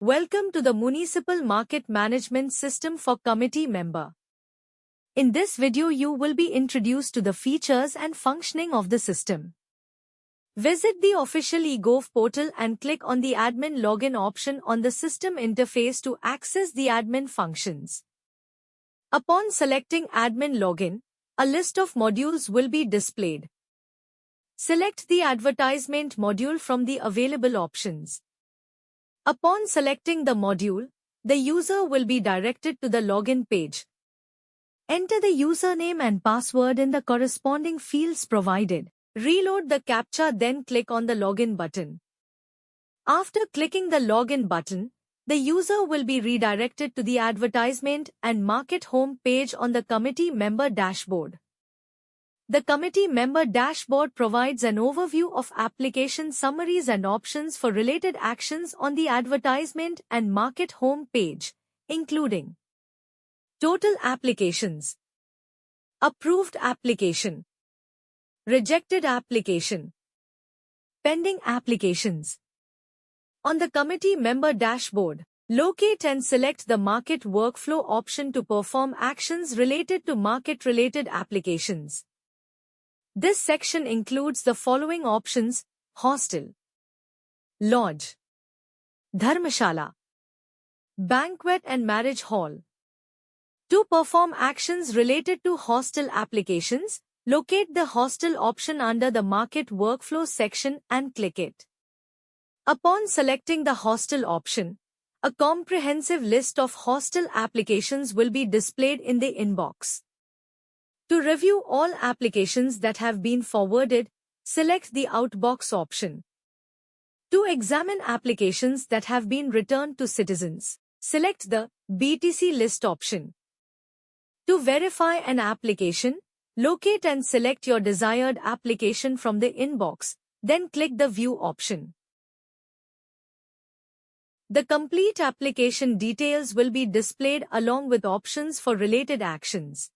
Welcome to the Municipal Market Management System for Committee Member. In this video you will be introduced to the features and functioning of the system. Visit the official eGov portal and click on the Admin Login option on the system interface to access the admin functions. Upon selecting Admin Login, a list of modules will be displayed. Select the Advertisement module from the available options. Upon selecting the module, the user will be directed to the login page. Enter the username and password in the corresponding fields provided. Reload the CAPTCHA, then click on the login button. After clicking the login button, the user will be redirected to the advertisement and market home page on the committee member dashboard. The committee member dashboard provides an overview of application summaries and options for related actions on the advertisement and market home page, including total applications, approved application, rejected application, pending applications. On the committee member dashboard, locate and select the market workflow option to perform actions related to market-related applications. This section includes the following options: hostel, lodge, dharmashala, banquet and marriage hall. To perform actions related to hostel applications, locate the hostel option under the market workflow section and click it. Upon selecting the hostel option, a comprehensive list of hostel applications will be displayed in the inbox. To review all applications that have been forwarded, select the Outbox option. To examine applications that have been returned to citizens, select the BTC list option. To verify an application, locate and select your desired application from the inbox, then click the View option. The complete application details will be displayed along with options for related actions.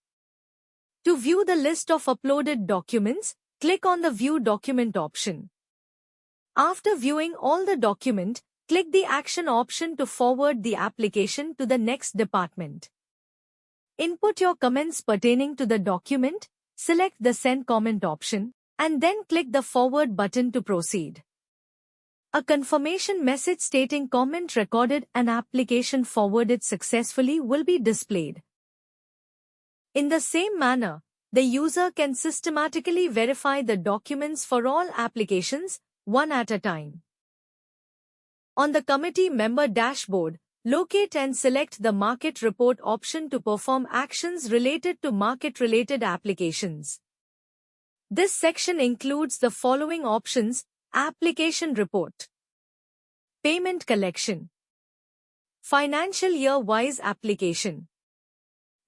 To view the list of uploaded documents, click on the View Document option. After viewing all the document, click the Action option to forward the application to the next department. Input your comments pertaining to the document, select the Send Comment option, and then click the Forward button to proceed. A confirmation message stating comment recorded and application forwarded successfully will be displayed. In the same manner, the user can systematically verify the documents for all applications, one at a time. On the committee member dashboard, locate and select the Market Report option to perform actions related to market-related applications. This section includes the following options: Application Report, Payment Collection, Financial Year-wise Application,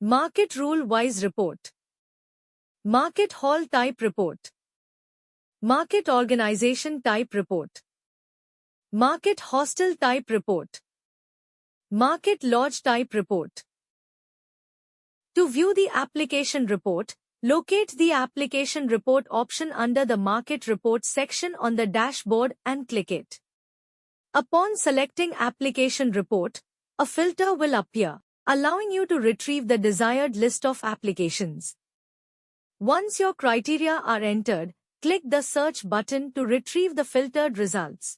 Market Rule-wise Report, Market Hall Type Report, Market Organization Type Report, Market Hostel Type Report, Market Lodge Type Report. To view the application report, locate the Application Report option under the Market Report section on the dashboard and click it. Upon selecting Application Report, a filter will appear, allowing you to retrieve the desired list of applications. Once your criteria are entered, click the Search button to retrieve the filtered results.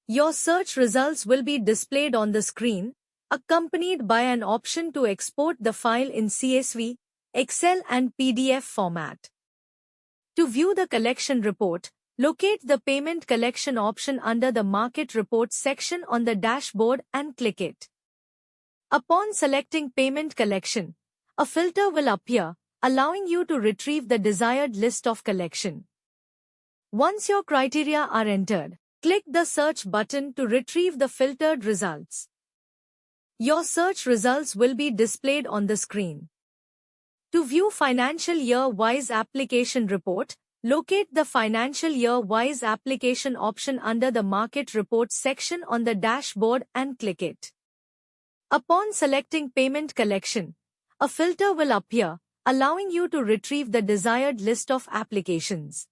Your search results will be displayed on the screen, accompanied by an option to export the file in CSV, Excel and PDF format. To view the collection report, locate the Payment Collection option under the Market Report section on the dashboard and click it. Upon selecting Payment Collection, a filter will appear, allowing you to retrieve the desired list of collection. Once your criteria are entered, click the Search button to retrieve the filtered results. Your search results will be displayed on the screen. To view Financial Year-wise Application Report, locate the Financial Year-wise Application option under the Market Report section on the dashboard and click it. Upon selecting Payment Collection, a filter will appear, allowing you to retrieve the desired list of applications.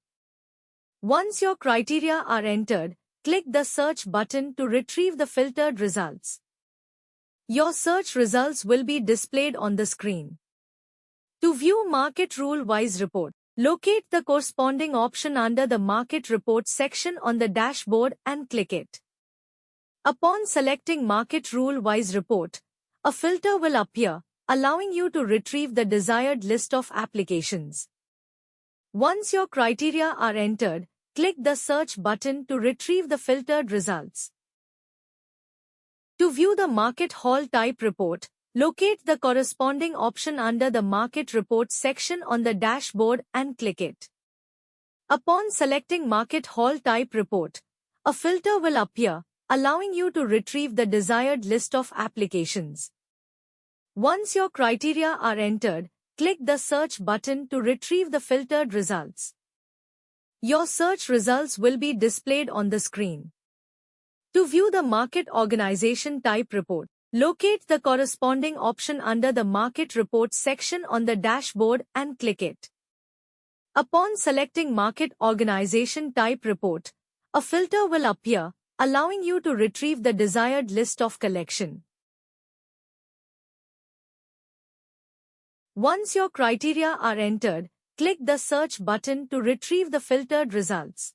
Once your criteria are entered, click the search button to retrieve the filtered results. Your search results will be displayed on the screen. To view Market Rule-Wise Report, locate the corresponding option under the Market Report section on the dashboard and click it. Upon selecting Market Rule-Wise Report, a filter will appear, allowing you to retrieve the desired list of applications. Once your criteria are entered, click the search button to retrieve the filtered results. To view the Market Hall Type Report, locate the corresponding option under the Market Report section on the dashboard and click it. Upon selecting Market Hall Type Report, a filter will appear, allowing you to retrieve the desired list of applications. Once your criteria are entered, click the search button to retrieve the filtered results. Your search results will be displayed on the screen. To view the Market Organization Type Report, locate the corresponding option under the Market Report section on the dashboard and click it. Upon selecting Market Organization Type Report, a filter will appear, allowing you to retrieve the desired list of collection. Once your criteria are entered, click the search button to retrieve the filtered results.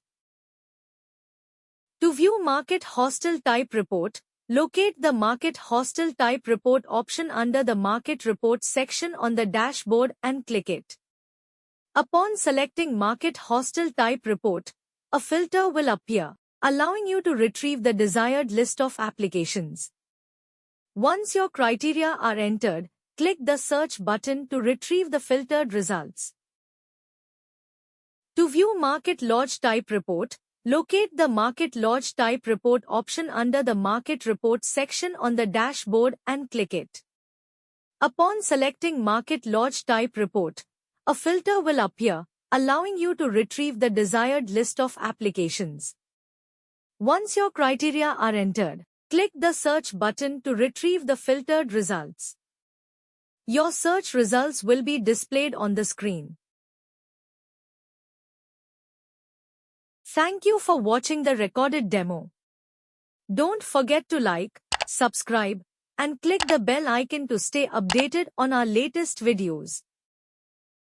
To view Market Hostel Type Report, locate the Market Hostel Type Report option under the Market Report section on the dashboard and click it. Upon selecting Market Hostel Type Report, a filter will appear, allowing you to retrieve the desired list of applications. Once your criteria are entered, click the search button to retrieve the filtered results. To view Market Lodge Type Report, locate the Market Lodge Type Report option under the Market Report section on the dashboard and click it. Upon selecting Market Lodge Type Report, a filter will appear, allowing you to retrieve the desired list of applications. Once your criteria are entered, click the search button to retrieve the filtered results. Your search results will be displayed on the screen. Thank you for watching the recorded demo. Don't forget to like, subscribe, and click the bell icon to stay updated on our latest videos.